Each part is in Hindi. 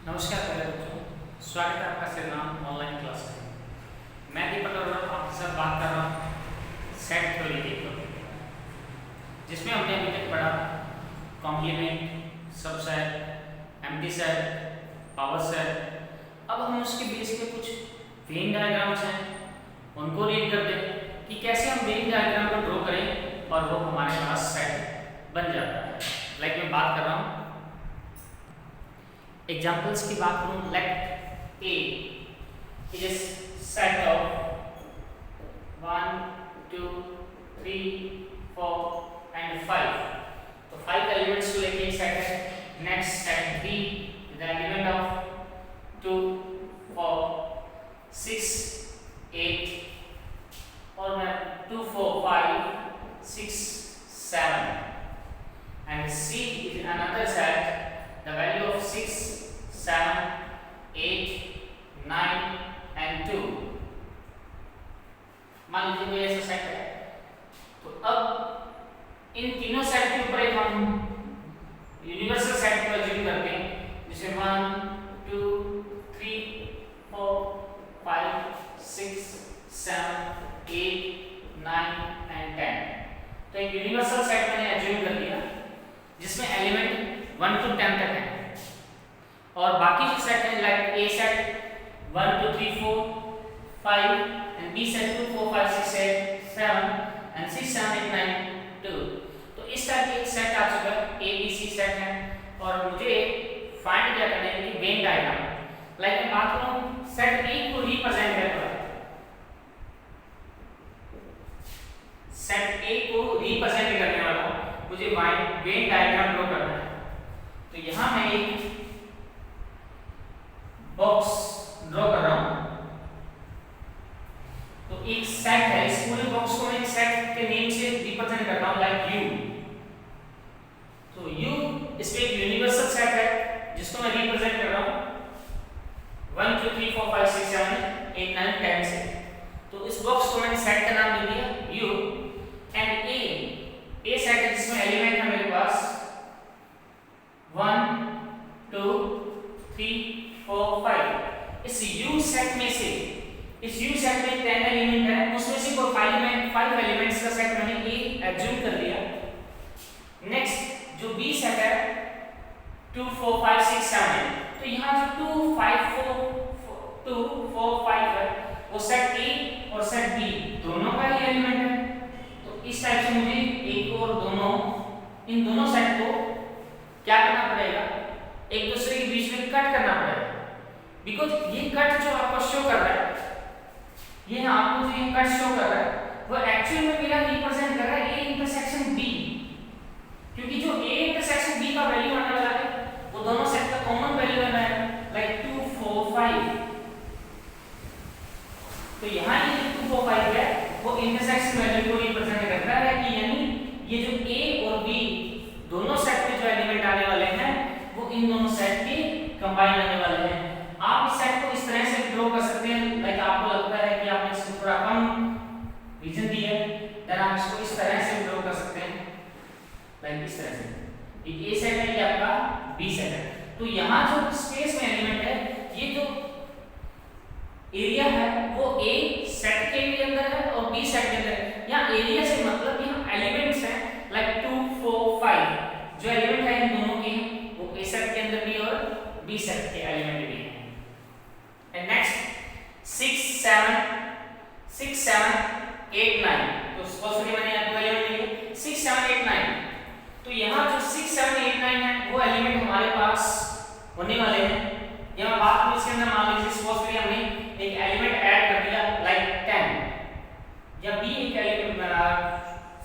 नमस्कार प्यारे बच्चों, स्वागत है आपका श्रीराम ऑनलाइन क्लास में। मैं दीपक अरोड़ा आपके साथ बात कर रहा हूँ सेट थ्योरी के ऊपर, जिसमें हमने अभी तक पढ़ा complement, subset, empty set, power set. अब हम उसके बेस पे कुछ वेन डायग्राम्स हैं, उनको रीड करते हैं कि कैसे हम वेन डायग्राम को ड्रॉ करें और वो हमारे पास सेट बन जाता है। लाइक मैं बात कर रहा हूँ एग्जाम्पल्स की बात करूं, let A is set of 1 2 3 4 and 5। तो 5 एलिमेंट्स को लेके एक सेट है। Next set B with the element of 2 4 6 8 और मैं 2 4 5 6 7 and C is another set, the value of 6 7 8 9 and 2। मान लीजिए कोई ऐसा सेट है, तो अब इन तीनों सेट के ऊपर एक हम यूनिवर्सल सेट को एज्यूम करते हैं, जिसमें 1 2 3 4 5 6 7 8 9 and 10। तो एक यूनिवर्सल सेट मैंने एज्यूम कर लिया जिसमें एलिमेंट 1 to 10 तक है, और बाकी जो सेट है like A set 1 2 3 4 5 and B set 2 4 5 6 8 7 and 6 7 8 9 2। तो इस टाइप के एक सेट आ चुका है, ए बी सी सेट है, और मुझे फाइंड क्या करना है कि वेन डायग्राम। लाइक मैं बात करूं सेट ए को रिप्रेजेंट करना है, सेट ए को रिप्रेजेंट करने वाला मुझे वेन डायग्राम ड्रॉ करना है। तो यहां मैं एक बॉक्स ड्रॉ कर रहा हूं। तो एक सेट है, इस पूरे बॉक्स को मैं एक सेट के नेम से रिप्रेजेंट करता हूं, लाइक यू। तो यू इसमें एक यूनिवर्सल सेट है जिसको मैं रिप्रेजेंट कर रहा हूं 1 2 3 4 5 6 7 8 9 10 से। तो इस बॉक्स को मैंने सेट का नाम दे दिया यू। एंड ए सेट है जिसमें एलिमेंट है मेरे पास 1 2 3 4 5। इस यू सेट में से, इस यू सेट में 10 एलिमेंट है, उसमें से कोई 5 एलिमेंट्स का सेट मैंने ए एज्यूम कर लिया। नेक्स्ट जो बी सेट है 2 4 5 6 7, तो यहाँ जो 2 4 5 है वो सेट ए और सेट बी दोनों का ही एलिमेंट है। तो इस टाइप से मुझे एक और दोनों, इन दोनों सेट को क्या करना पड़ेगा, एक दूसरे के बीच में कट करना पड़ेगा। बिकॉज ये कट जो आपको शो कर रहा है, ये आपको जो ये कट शो कर रहा है वो एक्चुअल में मेरा रिप्रेजेंट कर रहा है ए इंटरसेक्शन बी, क्योंकि जो ए इंटरसेक्शन बी का वैल्यू आने वाला है वो दोनों सेट का कॉमन वैल्यू आना है, लाइक 2 4 5। तो यहाँ ये 2 4 5 है वो इंटरसेक्शन वैल्यू को रिप्रेजेंट करता है, कि यानी ये जो ए और बी दोनों सेट में जो एलिमेंट आने वाले हैं वो इन दोनों सेट के कंबाइन आने वाले हैं। आप इस सेट को इस तरह से ड्रॉ कर सकते हैं, लाइक आपको लगता है कि आपने इसको थोड़ा कम रीजन दिया है, देन आप इसको इस तरह से ड्रॉ कर सकते हैं, लाइक इस तरह से। ये ए सेट है, ये आपका बी सेट है। तो यहाँ जो स्पेस में एलिमेंट है, ये जो एरिया है वो ए सेट के भी अंदर है और बी सेट के अंदर है। यहाँ एरिया से मतलब यहाँ एलिमेंट्स हैं, लाइक 2 4 5 जो एलिमेंट है इन दोनों के वो ए सेट के अंदर भी और बी सेट के एलिमेंट भी हैं। एंड नेक्स्ट 6 7 8 9, तो सपोज मैंने यहाँ दो एलिमेंट लिए 6 7 8 9। तो यहाँ जो 6 7 8 9 है वो एलिमेंट हमारे पास होने वाले हैं। यहाँ बात करूँ इसके अंदर, मान लीजिए सपोज करिए हमने एक एलिमेंट ऐड कर दिया लाइक 10, या बी एक एलिमेंट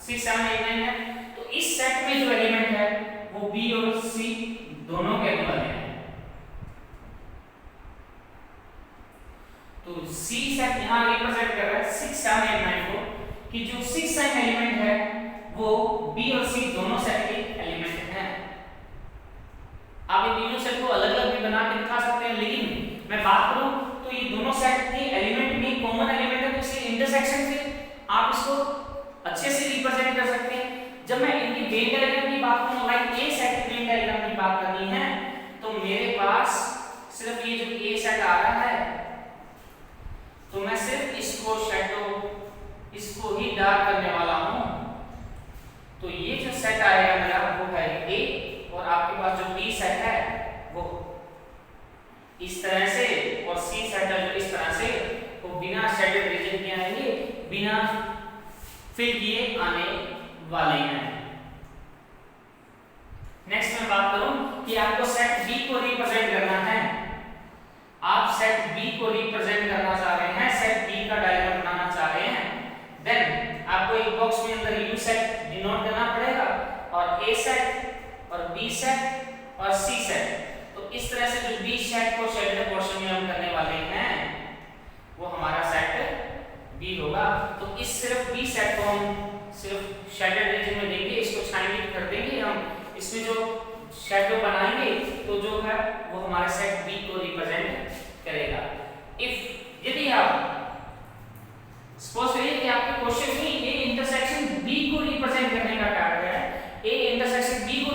6 7 8 9 है, तो इस सेट में जो एलिमेंट है वो बी और सी दोनों के आने वाले हैं। तो सी सेट यहाँ रिप्रेजेंट कर रहा है 6 7 8 9 को, कि जो 6 7 एलिमेंट है वो बी और सी दोनों सेट के एलिमेंट हैं। आप इन तीनों सेट को अलग अलग भी बना के दिखा सकते हैं, लेकिन मैं बात करूं तो ये दोनों सेट के एलिमेंट में कॉमन एलिमेंट है, तो इसके इंटरसेक्शन से आप इसको अच्छे से रिप्रेजेंट कर सकते हैं। जब मैं इनकी वेन डायग्राम की बात करूं, लाइक ए सेट की वेन डायग्राम की बात करनी है, तो मेरे पास सिर्फ ये जो ए सेट आ रहा है तो मैं सिर्फ इसको शैडो इसको ही डार्क करने वाला हूं। तो ये जो सेट आएगा मेरा वो है ए, और आपके पास जो बी सेट है वो इस तरह से, और सी सेट है जो इस तरह से, वो बिना शेडेड रीजन के आएंगे, बिना फिल किए आने वाले हैं। नेक्स्ट मैं बात करूं कि आपको सेट बी को रिप्रेजेंट करना है। आप सेट बी को रिप्रेजेंट करना चाह रहे हैं, सेट बी का डायग्राम बनाना चाह रहे हैं, देन आपको एक बॉक्स में अंदर यू सेट डिनोट करना पड़ेगा, और ए सेट और बी सेट और सी सेट। तो इस तरह से जो बी सेट को शेडेड पोर्शन में हम करने वाले हैं वो हमारा सेट बी होगा। तो इस सिर्फ बी सेट को हम सिर्फ शेडेड रीजन में देंगे, इसको छायांकित कर देंगे हम, इसमें जो शैडो बनाएंगे तो जो है वो हमारा सेट बी को रिप्रेजेंट करेगा। इफ यदि आप सपोज करिए कि आपके क्वेश्चन में ए इंटरसेक्शन बी को रिप्रेजेंट करने का कार्य है, ए इंटरसेक्शन बी को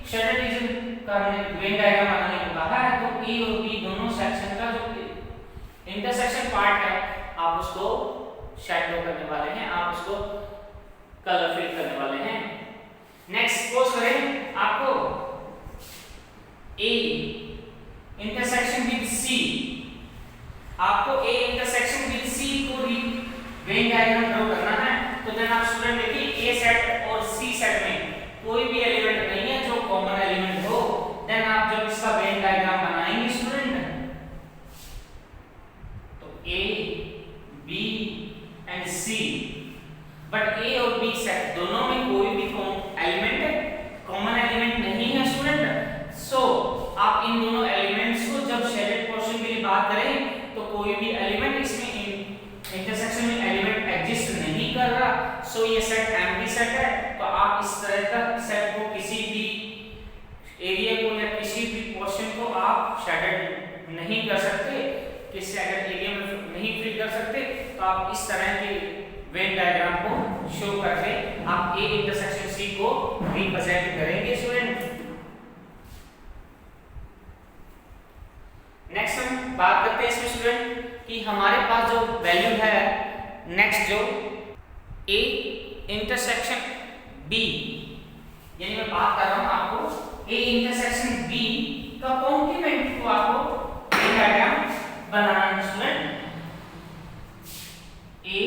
शेडेड रीजन का वेन डायग्राम बनाने को कहा है, तो ए और बी दोनों सेक्शन का जो इंटरसेक्शन पार्ट है आप उसको शैडो करने वाले हैं, आप उसको कलर फिल करने वाले हैं। नेक्स्ट सपोज करें आपको ए इंटरसेक्शन विद सी, आपको ए इंटरसेक्शन विद सी को वेन डायग्राम ड्रॉ करना है। तो देन आप स्टूडेंट देखिए ए सेट और सी सेट में कोई भी एलिमेंट नहीं है जो कॉमन एलिमेंट हो, देन आप जब इसका वेन डायग्राम बनाएंगे स्टूडेंट तो A B and C, but A और बी सेट दोनों में कोई भी कॉमन एलिमेंट नहीं है स्टूडेंट। सो आप इन दोनों एलिमेंट्स को जब शेडेड पोर्शन के लिए बात करें तो कोई भी एलिमेंट इसमें इंटरसेक्शन में एलिमेंट एग्जिस्ट नहीं कर रहा, सो ये सेट एम्प्टी सेट है। तो आप इस तरह का सेट को किसी भी एरिया को या किसी भी पोर्शन को आप शेडेड नहीं कर सकते, किसी अगर एरिया में नहीं फिल कर सकते तो आप इस तरह के वेन डायग्राम को शो करके आप ए इंटरसेक्शन सी को रिप्रेजेंट करेंगे स्टूडेंट। नेक्स्ट हम बात करते हैं इसमें स्टूडेंट कि हमारे पास जो वैल्यू है नेक्स्ट जो ए इंटरसेक्शन बी, यानी मैं बात कर रहा हूं आपको ए इंटरसेक्शन बी का कॉम्प्लीमेंट को आपको वेन डायग्राम बनाना है स्टूडेंट। ए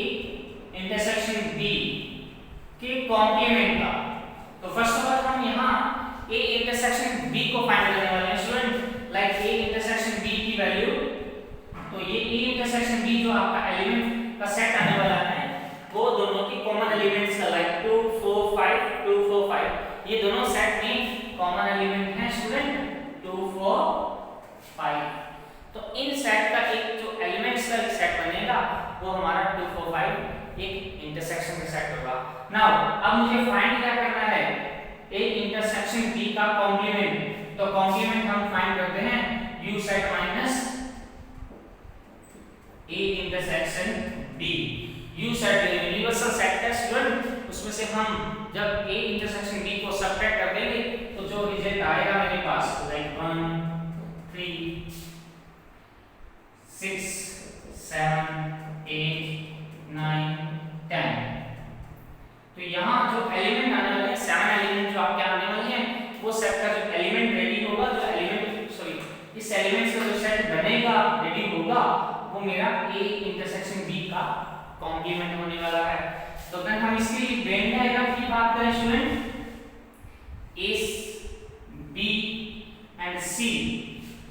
इंटरसेक्शन बी के कॉम्प्लीमेंट का, तो फर्स्ट ऑफ ऑल हम यहाँ ए इंटरसेक्शन बी को फाइंड करने वाले हैं student. Like A intersection B की वैल्यू, तो ये ए इंटरसेक्शन बी जो आपका एलिमेंट का सेट आने वाला है वो दोनों की कॉमन एलिमेंट्स का लाइक 2 4 5 2 4 5 ये दोनों सेट में कॉमन एलिमेंट हैं स्टूडेंट 2 4 5। तो इन सेट का एक जो एलिमेंट्स का सेट बनेगा वो हमारा 2 4 5 एक इंटरसेक्शन का सेट होगा। नाउ अब मुझे फाइंड क्या करना है ए इंटरसेक्शन बी का कॉम्प्लीमेंट। तो कॉम्प्लीमेंट हम फाइंड करते हैं u set minus A intersection B. u set universal set है स्टूडेंट, उसमें से हम जब a इंटरसेक्शन b को सबट्रैक्ट कर देंगे तो जो रिजल्ट आएगा मेरे पास लाइक 1 3 6 7 8 9 10। तो यहाँ जो एलिमेंट आने वाले हैं 7 एलिमेंट जो आपके आने वाले हैं वो सेट का जो एलिमेंट रेडी होगा, जो एलिमेंट सॉरी इस एलिमेंट्स का जो सेट बनेगा रेडी होगा वो मेरा a इंटरसेक्शन b का कॉम्प्लीमेंट होने वाला है। तो अगर हम इसके लिए वेन डायग्राम की बात करें स्टूडेंट ए बी एंड सी,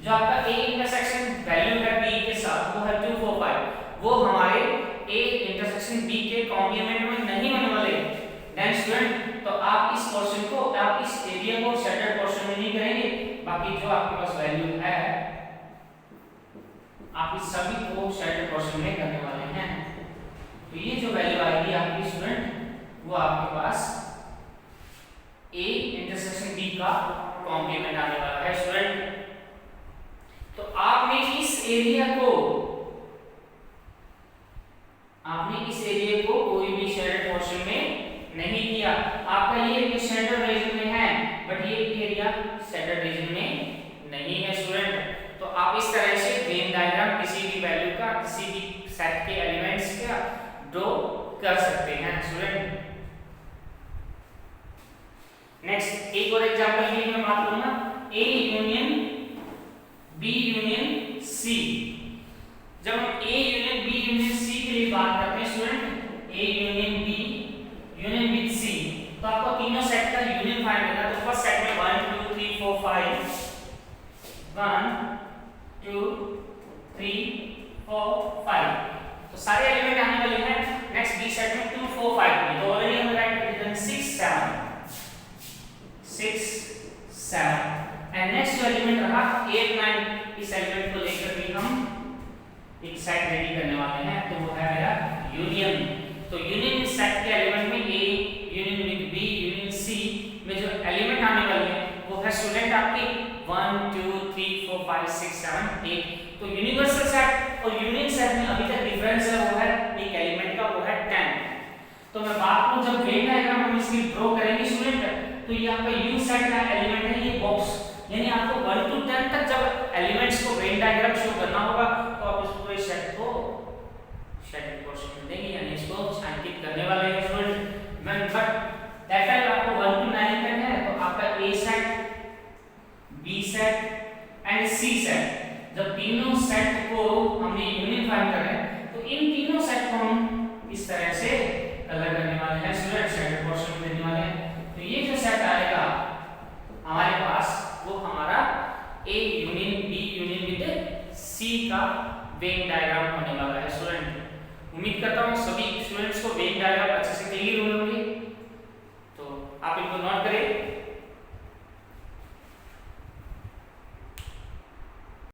जो आपका a इंटरसेक्शन वैल्यू है b के साथ वो है 2 4 5, वो हमारे a इंटरसेक्शन b के कॉम्प्लीमेंट में नहीं होने वाले। देन स्टूडेंट तो आप इस पोर्शन को, आप इस एरिया को शेडेड पोर्शन में नहीं करेंगे, बाकी जो आपके पास वैल्यू है आप इस सभी को शेडेड पोर्शन में करने वाले हैं। तो ये जो वैल्यू आएगी आपकी स्टूडेंट वो आपके पास a इंटरसेक्शन b का कॉम्प्लीमेंट आने वाला है स्टूडेंट। तो आपने इस एरिया को कोई भी शेडेड पोर्शन में नहीं किया। आपका ये एरिया शेडेड रीजन में है बट ये एरिया शेडेड रीजन में नहीं है स्टूडेंट। तो आप इस A union B union C। जब हम A union B union C के लिए बात करते हैं student, A union B union with C, तो आपको तीनों सेट का यूनियन फाइंड करना है। तो फर्स्ट सेट में 1 2 3 4 5 1 2 3 4 5, तो सारे एलिमेंट आने वाले हैं। नेक्स्ट बी सेट में 2 4 5 में, तो ऑलरेडी हमने राइट कर दिया 6 7 एंड नेक्स्ट जो एलिमेंट रहा 8 9, इस एलिमेंट को लेकर भी हम एक सेट रेडी करने वाले हैं, तो वो है मेरा यूनियन। तो यूनियन सेट के एलिमेंट में A union with B union C में जो एलिमेंट आने वाले हैं वो है स्टूडेंट आपके 1 2 3 4 5 6 7 8। तो यूनिवर्सल सेट और यूनियन सेट में अभी तक डिफरेंस है वो है एक एलिमेंट का, वो है 10। तो मैं बात करूं जब वेन डायग्राम हम इसकी ड्रॉ करेंगे स्टूडेंट, तो ये आपका यू सेट का एलिमेंट है ये बॉक्स, यानी आपको 1 to 10 तक जब एलिमेंट्स को वेन डायग्राम शो करना होगा तो आप इस पूरे सेट को शेडेड पोर्शन में देंगे, यानी इसको छायांकित करने वाले हैं स्टूडेंट। बट दैट टाइम आपको 1 to 9 तक है, तो आपका A set B set and C set, जब तीनों सेट को हमने यूनियन फाइंड करना है तो इन तीनों सेट को हम इस तरह से कलर करने वाले हैं स्टूडेंट, शेडेड पोर्शन में देने वाले हैं। तो ये जो सेट आएगा हमारे पास वो हमारा A union B union with C का वेन डायग्राम होने वाला है स्टूडेंट। उम्मीद करता हूँ सभी स्टूडेंट्स को वेन डायग्राम अच्छे से क्लियर हुए होंगे, तो आप इनको नोट करें।